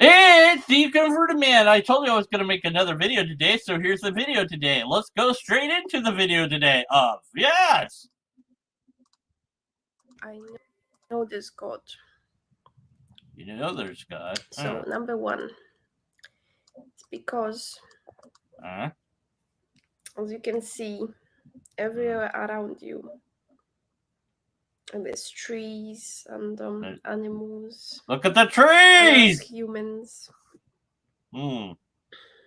It's the Converted Man. I told you I was going to make another video today, so here's the video today. Let's go straight into the video today of yes. I know there's God. You know there's God. So number one, it's because as you can see everywhere around you, and there's trees and animals. Look at the And trees. us humans.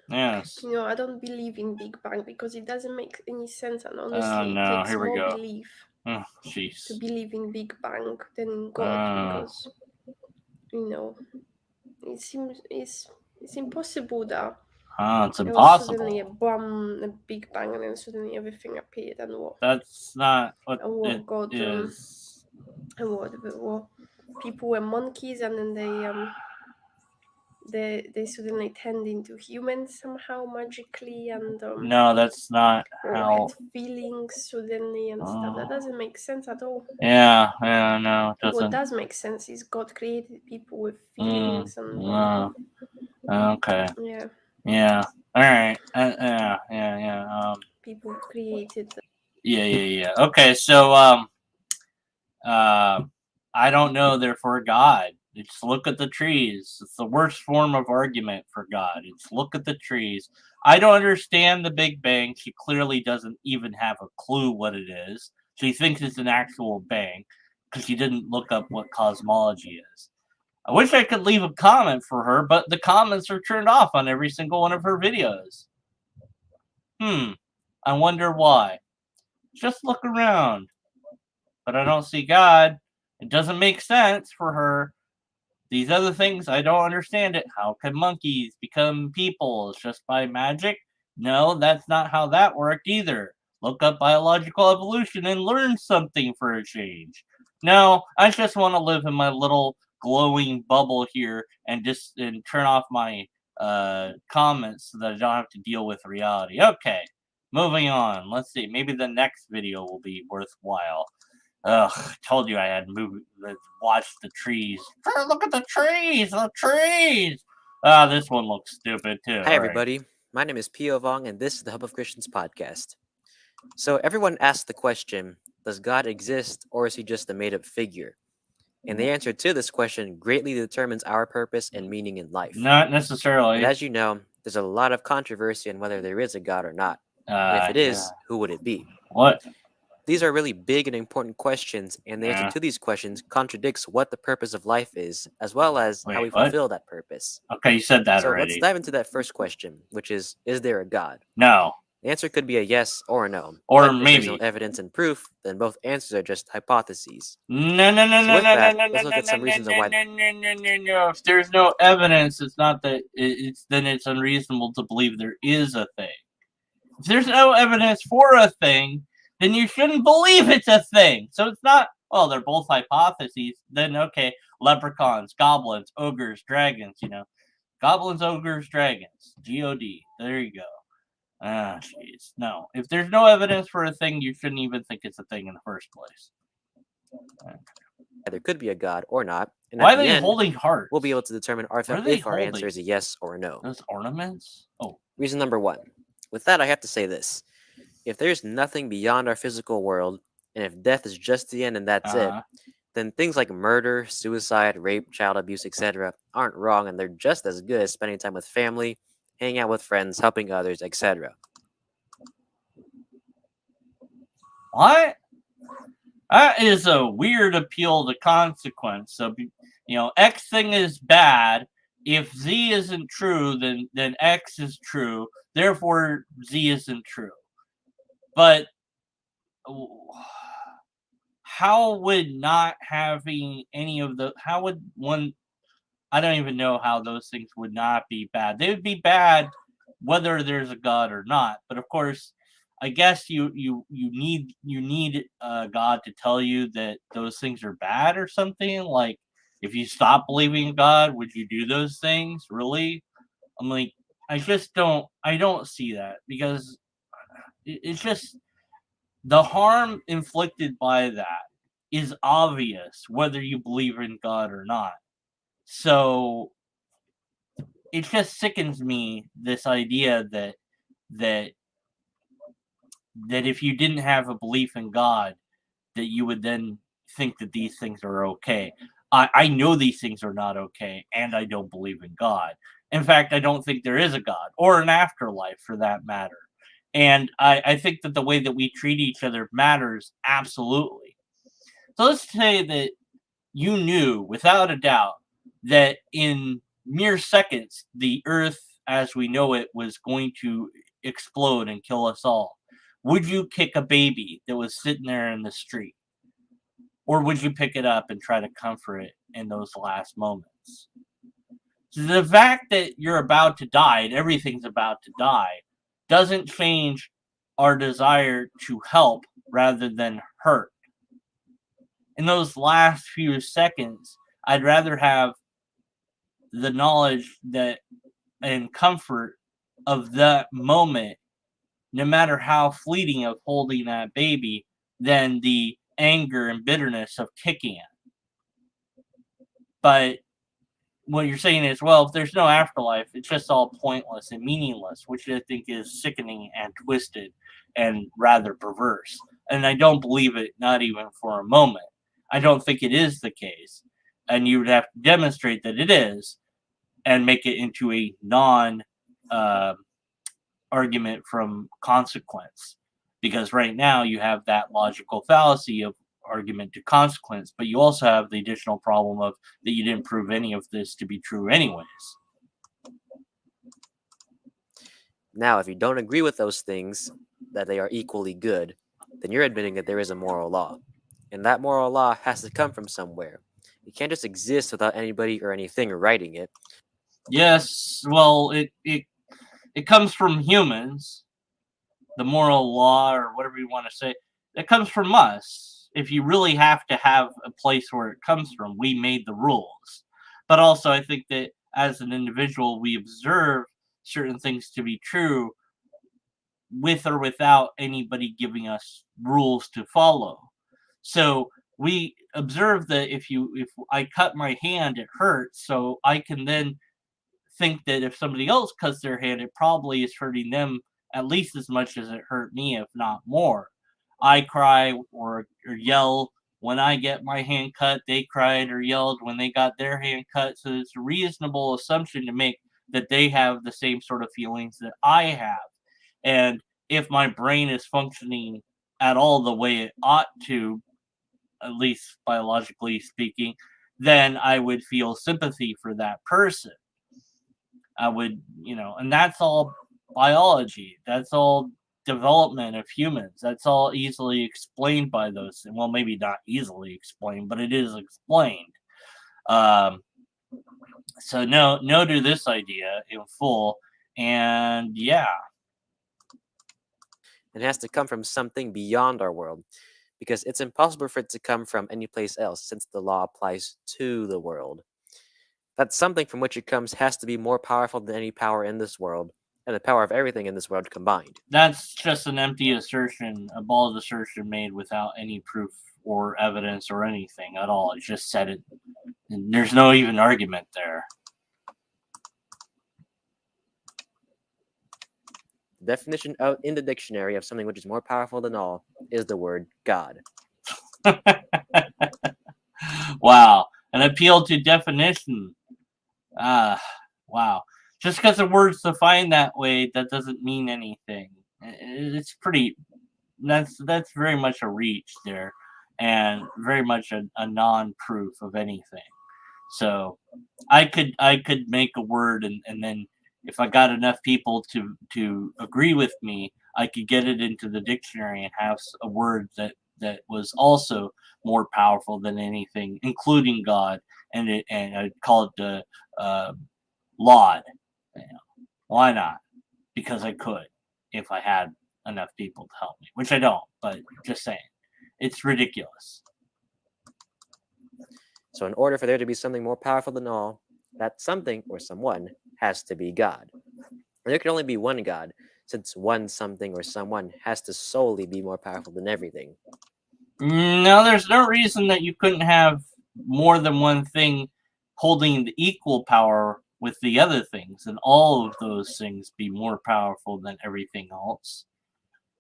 Yes. You know, I don't believe in Big Bang because it doesn't make any sense, and honestly, Oh no! it takes Here we more go. belief Jeez. to believe in Big Bang than in God because you know it seems it's impossible that it's there was impossible. suddenly a Big Bang, and then suddenly everything appeared, and what? That's not what And what God is. and what people were monkeys, and then they suddenly turned into humans somehow magically, and No, that's not or how. had feelings suddenly and stuff. That doesn't make sense at all. Yeah, no, it What doesn't. does make sense is God created people with feelings and Okay. yeah, All right. Yeah. people created. Yeah. Okay, so I don't know. Therefore, God. It's look at the trees. It's the worst form of argument for God. It's look at the trees. I don't understand the Big Bang. She clearly doesn't even have a clue what it is. She thinks it's an actual bang because she didn't look up what cosmology is. I wish I could leave a comment for her, but the comments are turned off on every single one of her videos. I wonder why. Just look around. But I don't see God. It doesn't make sense for her. These other things, I don't understand it. How can monkeys become people? It's just by magic? No, that's not how that worked either. Look up biological evolution and learn something for a change. No, I just want to live in my little glowing bubble here and turn off my comments so that I don't have to deal with reality. Okay, moving on. Let's see. Maybe the next video will be worthwhile. Ugh, told you I had watched the trees. Look at the trees, the trees. This one looks stupid too. Hi, everybody. My name is Pio Vong, and this is the Hub of Christians podcast. So, everyone asks the question, does God exist, or is he just a made-up figure? And the answer to this question greatly determines our purpose and meaning in life. Not necessarily. And as you know, there's a lot of controversy on whether there is a God or not. And if it is, who would it be? What? These are really big and important questions, and the answer to these questions contradicts what the purpose of life is, as well as how we fulfill that purpose. Okay, you said that so already. Let's dive into that first question, which is there a God? No. The answer could be a yes or a no. Or but maybe. If there's no evidence and proof, then both answers are just hypotheses. No. Let's look at some reasons why. No. If there's no evidence, it's not that then it's unreasonable to believe there is a thing. If there's no evidence for a thing, then you shouldn't believe it's a thing. So it's not, well, they're both hypotheses. Then, okay, leprechauns, goblins, ogres, dragons, Goblins, ogres, dragons. G-O-D. There you go. Jeez. No. If there's no evidence for a thing, you shouldn't even think it's a thing in the first place. There could be a God or not. And why are they holding hearts? We'll be able to determine if our answer is a yes or a no. Those ornaments? Oh. Reason number one. With that, I have to say this. If there's nothing beyond our physical world, and if death is just the end and that's it, then things like murder, suicide, rape, child abuse, etc. aren't wrong, and they're just as good as spending time with family, hanging out with friends, helping others, etc. What? That is a weird appeal to consequence. So, X thing is bad. If Z isn't true, then X is true. Therefore, Z isn't true. But how would not having any of the, how would one, I don't even know how those things would not be bad. They would be bad whether there's a God or not. But of course, I guess you need God to tell you that those things are bad or something. Like, if you stop believing in God, would you do those things? Really? I'm like, I don't see that, because it's just, the harm inflicted by that is obvious whether you believe in God or not. So it just sickens me, this idea that if you didn't have a belief in God, that you would then think that these things are okay. I know these things are not okay, and I don't believe in God. In fact, I don't think there is a God or an afterlife for that matter. And I think that the way that we treat each other matters absolutely. So let's say that you knew without a doubt that in mere seconds, the earth as we know it was going to explode and kill us all. Would you kick a baby that was sitting there in the street? Or would you pick it up and try to comfort it in those last moments? So the fact that you're about to die and everything's about to die doesn't change our desire to help rather than hurt. In those last few seconds, I'd rather have the knowledge that and comfort of that moment, no matter how fleeting, of holding that baby, than the anger and bitterness of kicking it. But what you're saying is, well, if there's no afterlife, it's just all pointless and meaningless, which I think is sickening and twisted and rather perverse. And I don't believe it, not even for a moment. I don't think it is the case. And you would have to demonstrate that it is and make it into a non argument from consequence. Because right now you have that logical fallacy of argument to consequence, but you also have the additional problem of that you didn't prove any of this to be true anyways. Now, if you don't agree with those things, that they are equally good, then you're admitting that there is a moral law. And that moral law has to come from somewhere. It can't just exist without anybody or anything writing it. Yes, well, it comes from humans, the moral law, or whatever you want to say. It comes from us. If you really have to have a place where it comes from, we made the rules. But also, I think that as an individual, we observe certain things to be true with or without anybody giving us rules to follow. So we observe that if I cut my hand, it hurts. So I can then think that if somebody else cuts their hand, it probably is hurting them at least as much as it hurt me, if not more. I cry or yell when I get my hand cut. They cried or yelled when they got their hand cut. So it's a reasonable assumption to make that they have the same sort of feelings that I have. And if my brain is functioning at all the way it ought to, at least biologically speaking, then I would feel sympathy for that person. I would, and that's all biology. That's all development of humans. That's all easily explained by those. Well, maybe not easily explained, but it is explained. So no to this idea in full. And yeah. It has to come from something beyond our world, because it's impossible for it to come from any place else since the law applies to the world. That something from which it comes has to be more powerful than any power in this world, and the power of everything in this world combined. That's just an empty assertion, a bald assertion made without any proof or evidence or anything at all. It just said it. And there's no even argument there. The definition in the dictionary of something which is more powerful than all is the word God. Wow. An appeal to definition. Wow. Just because the word's defined that way, that doesn't mean anything. It's pretty. That's very much a reach there, and very much a non-proof of anything. So, I could make a word, and then if I got enough people to agree with me, I could get it into the dictionary and have a word that was also more powerful than anything, including God, and I'd call it the Laud. Why not? Because I could, if I had enough people to help me, which I don't. But just saying, it's ridiculous. So in order for there to be something more powerful than all, that something or someone has to be God. And there can only be one God, since one something or someone has to solely be more powerful than everything. No, there's no reason that you couldn't have more than one thing holding the equal power with the other things, and all of those things be more powerful than everything else.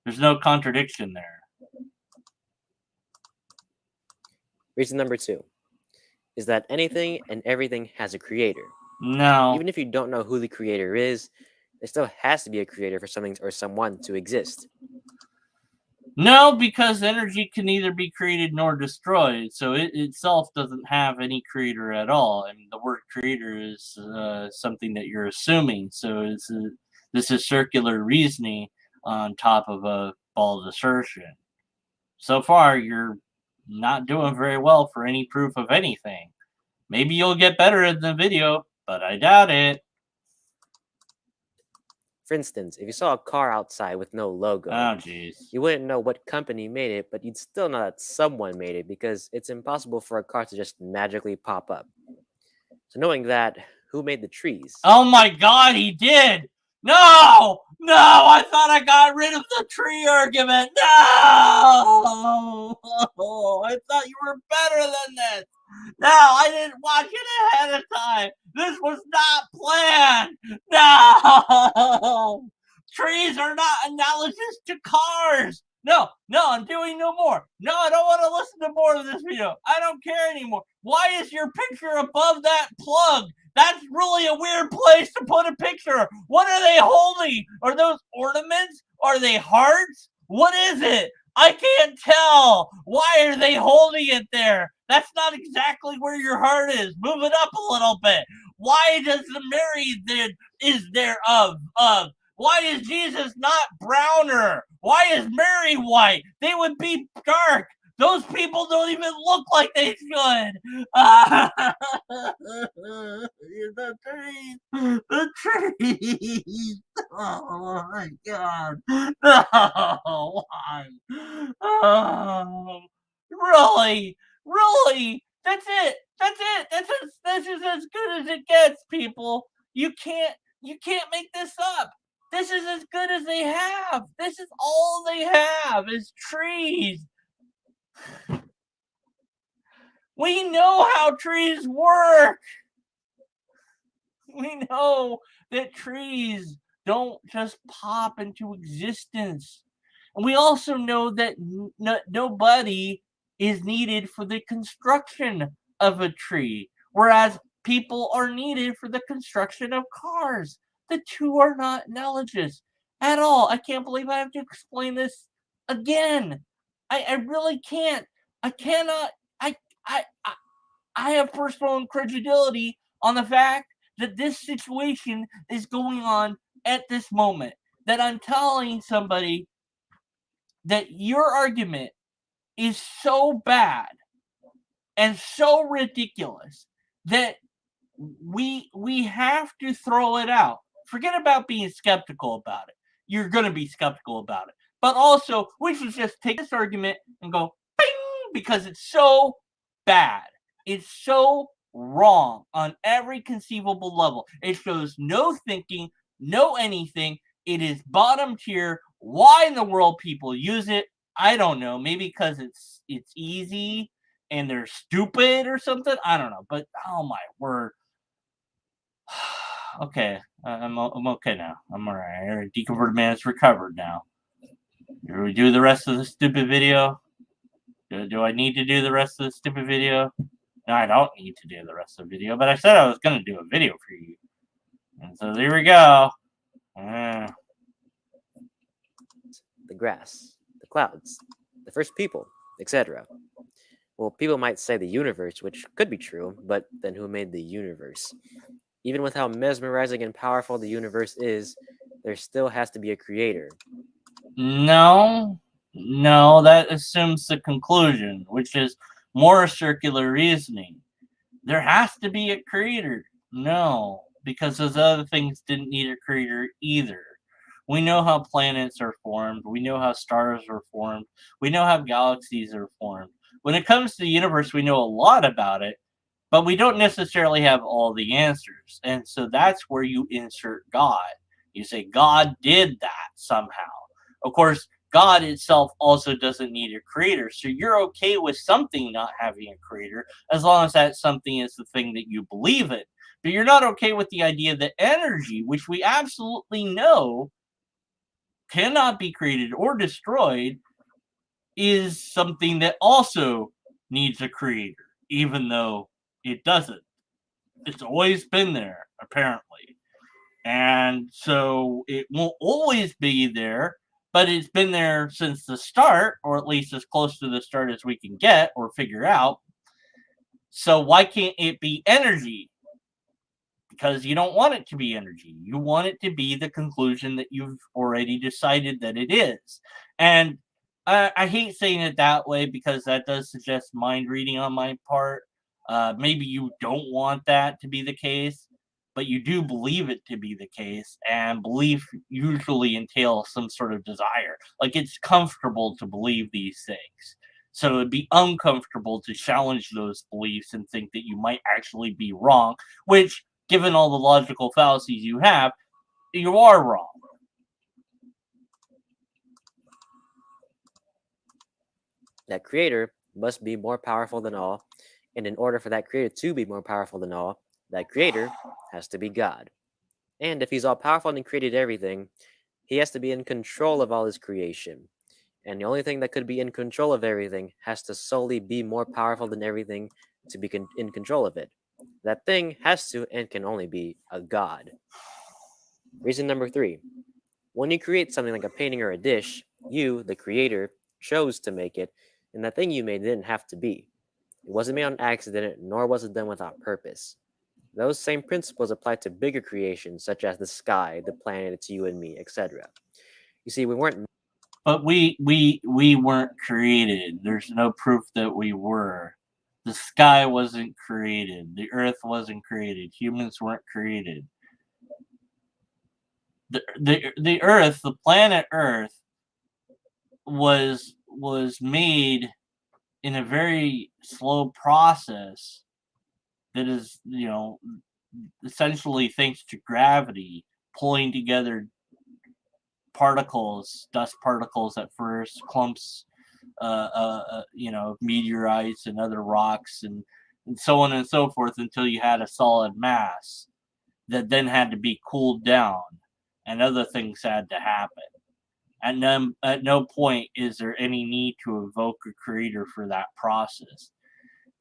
There's no contradiction there. Reason number 2 is that anything and everything has a creator. No. Even if you don't know who the creator is, there still has to be a creator for something or someone to exist. No, because energy can neither be created nor destroyed, so it itself doesn't have any creator at all. And the word creator is something that you're assuming. So this is circular reasoning on top of a bald assertion. So far, you're not doing very well for any proof of anything. Maybe you'll get better in the video, but I doubt it. For instance, if you saw a car outside with no logo, Oh, jeez. you wouldn't know what company made it, but you'd still know that someone made it because it's impossible for a car to just magically pop up. So knowing that, who made the trees? Oh my God, he did! No! No! I thought I got rid of the tree argument! No! I thought you were better than this! No, I didn't watch it ahead of time! This was not planned! No! Trees are not analogous to cars! No, I'm doing no more. No, I don't want to listen to more of this video. I don't care anymore. Why is your picture above that plug? That's really a weird place to put a picture. What are they holding? Are those ornaments? Are they hearts? What is it? I can't tell. Why are they holding it there? That's not exactly where your heart is. Move it up a little bit. Why does the Mary is there of? Why is Jesus not browner? Why is Mary white? They would be dark. Those people don't even look like they should. The trees. The trees. Oh my God. No. Why? Really? Really? That's it. That's it. This is as good as it gets, people. You can't make this up. This is as good as they have. This is all they have is trees. We know how trees work. We know that trees don't just pop into existence. And we also know that nobody is needed for the construction of a tree, whereas people are needed for the construction of cars. The two are not analogous at all. I can't believe I have to explain this again. I really can't. I cannot. I have personal incredulity on the fact that this situation is going on at this moment. That I'm telling somebody that your argument is so bad and so ridiculous that we have to throw it out. Forget about being skeptical about it. You're going to be skeptical about it. But also, we should just take this argument and go, bing, because it's so bad. It's so wrong on every conceivable level. It shows no thinking, no anything. It is bottom tier. Why in the world people use it, I don't know. Maybe because it's easy and they're stupid or something. I don't know. But oh my word. Okay, I'm okay now. I'm all right. Deconverted man is recovered now. Do we do the rest of the stupid video? Do I need to do the rest of the stupid video? No, I don't need to do the rest of the video, but I said I was going to do a video for you. And so there we go. The grass, the clouds, the first people, etc. Well, people might say the universe, which could be true, but then who made the universe? Even with how mesmerizing and powerful the universe is, there still has to be a creator. No, that assumes the conclusion, which is more circular reasoning. There has to be a creator. No, because those other things didn't need a creator either. We know how planets are formed. We know how stars are formed. We know how galaxies are formed. When it comes to the universe, we know a lot about it, but we don't necessarily have all the answers. And so that's where you insert God. You say God did that somehow. Of course, God itself also doesn't need a creator. So you're okay with something not having a creator as long as that something is the thing that you believe in. But you're not okay with the idea that energy, which we absolutely know cannot be created or destroyed, is something that also needs a creator, even though it doesn't. It's always been there, apparently. And so it won't always be there, but it's been there since the start, or at least as close to the start as we can get or figure out. So why can't it be energy? Because you don't want it to be energy. You want it to be the conclusion that you've already decided that it is. And I hate saying it that way because that does suggest mind reading on my part. Maybe you don't want that to be the case, but you do believe it to be the case. And belief usually entails some sort of desire. Like it's comfortable to believe these things. So it'd be uncomfortable to challenge those beliefs and think that you might actually be wrong, which, given all the logical fallacies you have, you are wrong. That creator must be more powerful than all, and in order for that creator to be more powerful than all, that creator has to be God. And if he's all powerful and created everything, he has to be in control of all his creation. And the only thing that could be in control of everything has to solely be more powerful than everything to be in control of it. That thing has to and can only be a god. Reason number 3. When you create something like a painting or a dish, you, the creator, chose to make it, and that thing you made didn't have to be. It wasn't made on accident, nor was it done without purpose. Those same principles apply to bigger creations, such as the sky, the planets, you and me, etc. You see, we weren't. But we weren't created. There's no proof that we were. The sky wasn't created. The earth wasn't created. Humans weren't created. The earth, the planet Earth, was made in a very slow process that is, essentially thanks to gravity pulling together particles, dust particles at first, clumps, of meteorites and other rocks, and so on and so forth until you had a solid mass that then had to be cooled down, and other things had to happen. And at no point is there any need to evoke a creator for that process.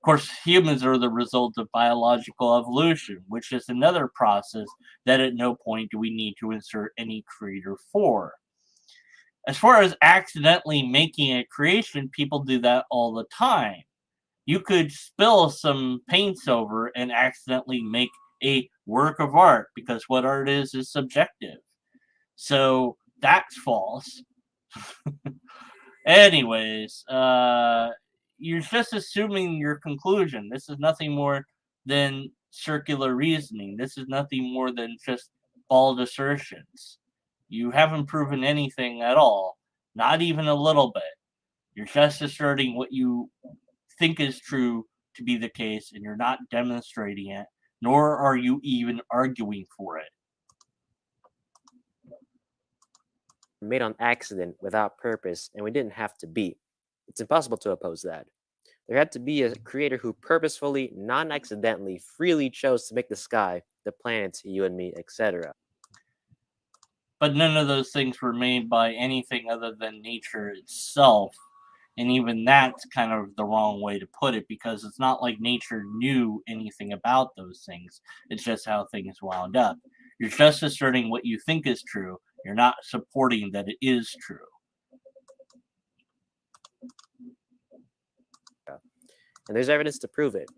Of course, humans are the result of biological evolution, which is another process that at no point do we need to insert any creator for. As far as accidentally making a creation, people do that all the time. You could spill some paints over and accidentally make a work of art because what art is subjective. So that's false. Anyways, you're just assuming your conclusion. This is nothing more than circular reasoning. This is nothing more than just bald assertions. You haven't proven anything at all, not even a little bit. You're just asserting what you think is true to be the case, and you're not demonstrating it, nor are you even arguing for it. Made on accident without purpose, and we didn't have to be. It's impossible to oppose that. There had to be a creator who purposefully, non-accidentally, freely chose to make the sky, the planets, you and me, etc. But none of those things were made by anything other than nature itself. And even that's kind of the wrong way to put it, because it's not like nature knew anything about those things. It's just how things wound up. You're just asserting what you think is true. You're not supporting that it is true. And there's evidence to prove it.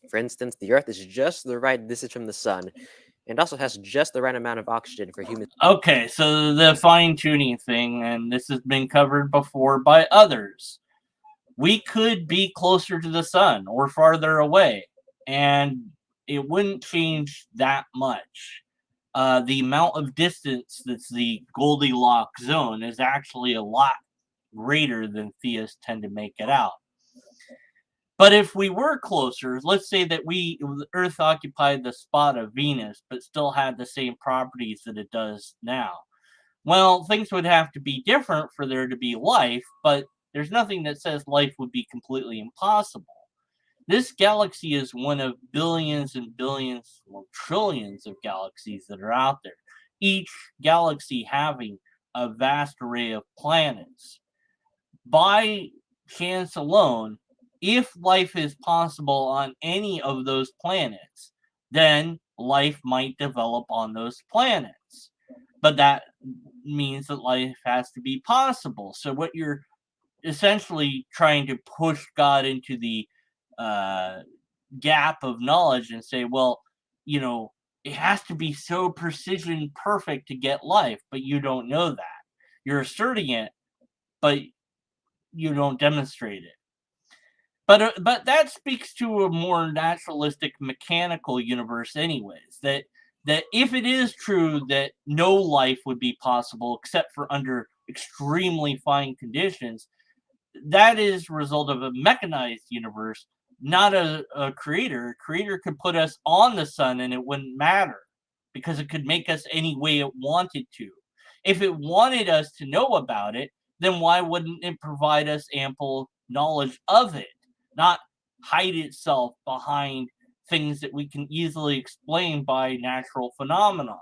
For instance, the Earth is just the right distance from the Sun, and also has just the right amount of oxygen for humans. Okay, so the fine-tuning thing, and this has been covered before by others. We could be closer to the sun or farther away, and it wouldn't change that much. The amount of distance that's the Goldilocks zone is actually a lot greater than theists tend to make it out. But if we were closer, let's say that Earth occupied the spot of Venus, but still had the same properties that it does now. Well, things would have to be different for there to be life, but there's nothing that says life would be completely impossible. This galaxy is one of billions and billions, or trillions of galaxies that are out there. Each galaxy having a vast array of planets. By chance alone, if life is possible on any of those planets, then life might develop on those planets. But that means that life has to be possible. So what you're essentially trying to push God into the gap of knowledge and say, well, it has to be so precision perfect to get life, but you don't know that. You're asserting it, but you don't demonstrate it. But that speaks to a more naturalistic, mechanical universe, anyways. That if it is true that no life would be possible except for under extremely fine conditions, that is a result of a mechanized universe, not a creator. A creator could put us on the sun and it wouldn't matter because it could make us any way it wanted to. If it wanted us to know about it, then why wouldn't it provide us ample knowledge of it, not hide itself behind things that we can easily explain by natural phenomenon?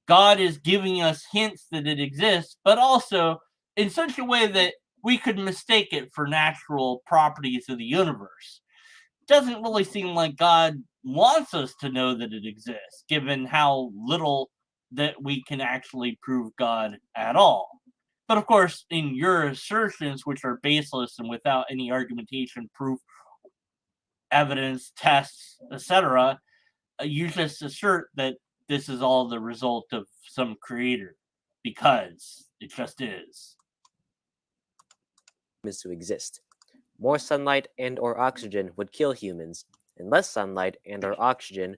God is giving us hints that it exists, but also in such a way that we could mistake it for natural properties of the universe. Doesn't really seem like God wants us to know that it exists, given how little that we can actually prove God at all. But of course, in your assertions, which are baseless and without any argumentation, proof, evidence, tests, etc., you just assert that this is all the result of some creator because it just is. Humans to exist. More sunlight and or oxygen would kill humans, and less sunlight and or oxygen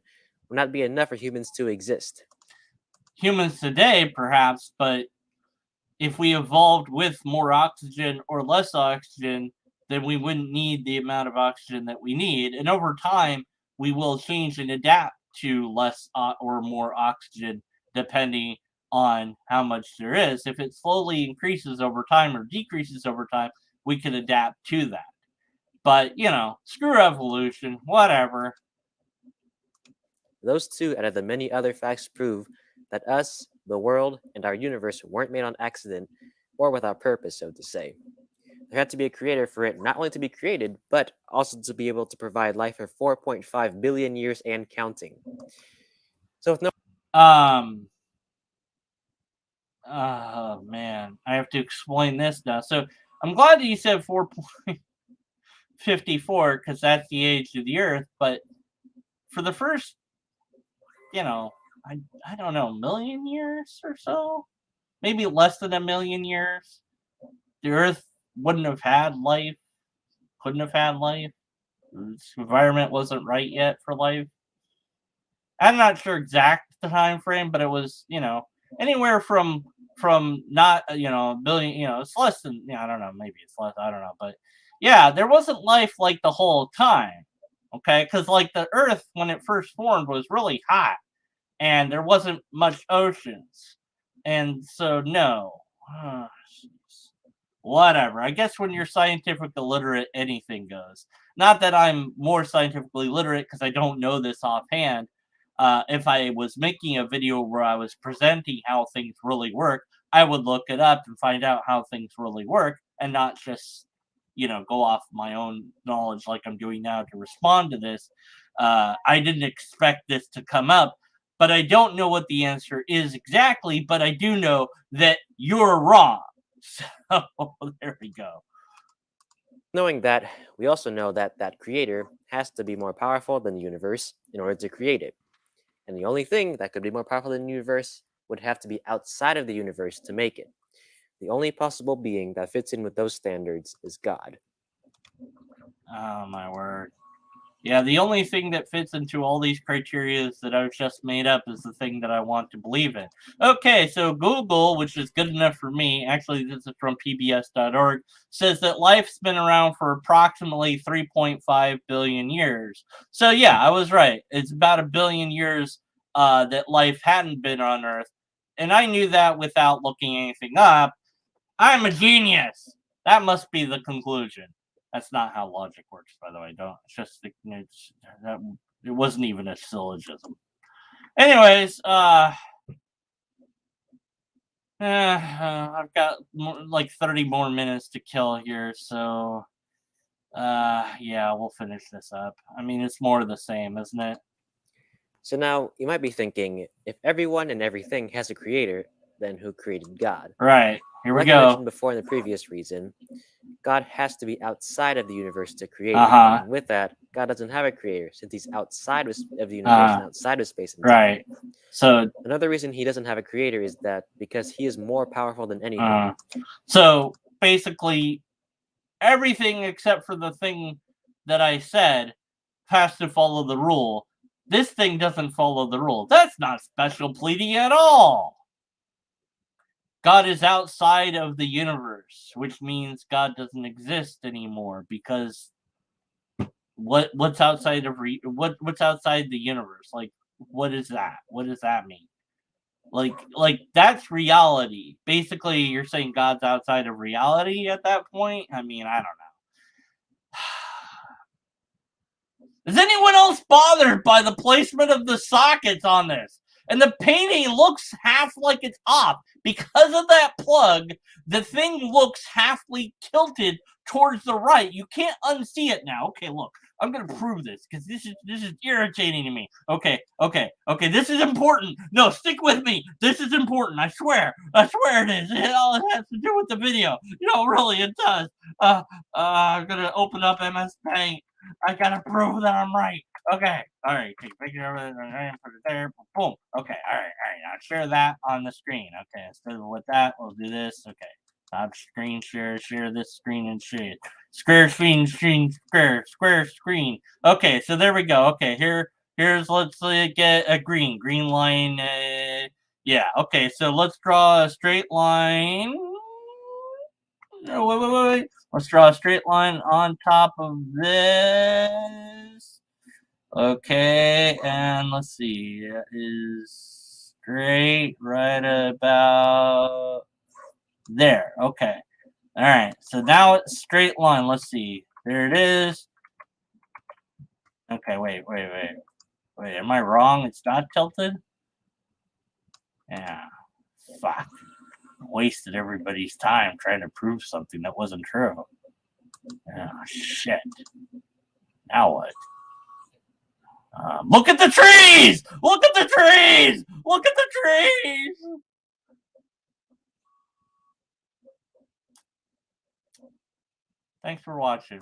would not be enough for humans to exist. Humans today, perhaps, but if we evolved with more oxygen or less oxygen, then we wouldn't need the amount of oxygen that we need. And over time, we will change and adapt to less or more oxygen depending on how much there is. If it slowly increases over time or decreases over time, we can adapt to that. But, screw evolution, whatever. Those two, out of the many other facts, prove that us, the world, and our universe weren't made on accident or without purpose, so to say. There had to be a creator for it not only to be created, but also to be able to provide life for 4.5 billion years and counting. So with no Oh man, I have to explain this now. So I'm glad that you said 4.54 because that's the age of the Earth. But for the first, I don't know, million years or so, maybe less than a million years, the Earth wouldn't have had life. Couldn't have had life. Its environment wasn't right yet for life. I'm not sure exact the time frame, but it was, anywhere from not, a billion, it's less than, I don't know, maybe it's less, I don't know, but yeah, there wasn't life like the whole time, okay? Because like the Earth, when it first formed, was really hot, and there wasn't much oceans, and so no. Whatever. I guess when you're scientific illiterate, anything goes. Not that I'm more scientifically literate because I don't know this offhand. If I was making a video where I was presenting how things really work, I would look it up and find out how things really work and not just, go off my own knowledge like I'm doing now to respond to this. I didn't expect this to come up, but I don't know what the answer is exactly, but I do know that you're wrong. So there we go. Knowing that, we also know that that creator has to be more powerful than the universe in order to create it. And the only thing that could be more powerful than the universe would have to be outside of the universe to make it. The only possible being that fits in with those standards is God. Oh my word. Yeah, the only thing that fits into all these criteria that I've just made up is the thing that I want to believe in. Okay, so Google, which is good enough for me, actually this is from pbs.org, says that life's been around for approximately 3.5 billion years. So yeah, I was right. It's about a billion years that life hadn't been on Earth. And I knew that without looking anything up. I'm a genius. That must be the conclusion. That's not how logic works, by the way. Don't. It's just it wasn't even a syllogism. Anyways, I've got like 30 more minutes to kill here, so yeah, we'll finish this up. I mean, it's more of the same, isn't it? So now you might be thinking, if everyone and everything has a creator, then who created God? Right. Here we Like I go. mentioned before in the previous reason, God has to be outside of the universe to create it. Uh-huh. And with that, God doesn't have a creator since he's outside of the universe and outside of space and time. Right. So Another reason he doesn't have a creator is that because he is more powerful than anything. So basically, everything except for the thing that I said has to follow the rule. This thing doesn't follow the rule. That's not special pleading at all. God is outside of the universe, which means God doesn't exist anymore because what's outside of what's outside the universe? Like, what is that? What does that mean? Like that's reality. Basically, you're saying God's outside of reality at that point. I mean, I don't know. Is anyone else bothered by the placement of the sockets on this? And the painting looks half like it's off. Because of that plug, the thing looks halfly tilted towards the right. You can't unsee it now. Okay, look. I'm gonna prove this because this is irritating to me. Okay. This is important. No, stick with me. This is important. I swear it is. It all has to do with the video. Really, it does. I'm gonna open up MS Paint. I gotta prove that I'm right. Okay. All right. Take a picture of it. Put it there. Boom. Okay. All right. I'll share that on the screen. Okay. Instead of with that, we'll do this. Okay. Stop screen share this screen and share it. Square screen, square screen. Okay. So there we go. Okay. Here's let's get a green line. Yeah. Okay. So let's draw a straight line. No, wait. Let's draw a straight line on top of this. Okay, and let's see. It is straight right about there. Okay. All right. So now it's straight line. Let's see. There it is. Okay, wait. Am I wrong? It's not tilted? Yeah. Fuck. Wasted everybody's time trying to prove something that wasn't true. Oh, shit. Now what? Look at the trees! Look at the trees! Look at the trees! Thanks for watching.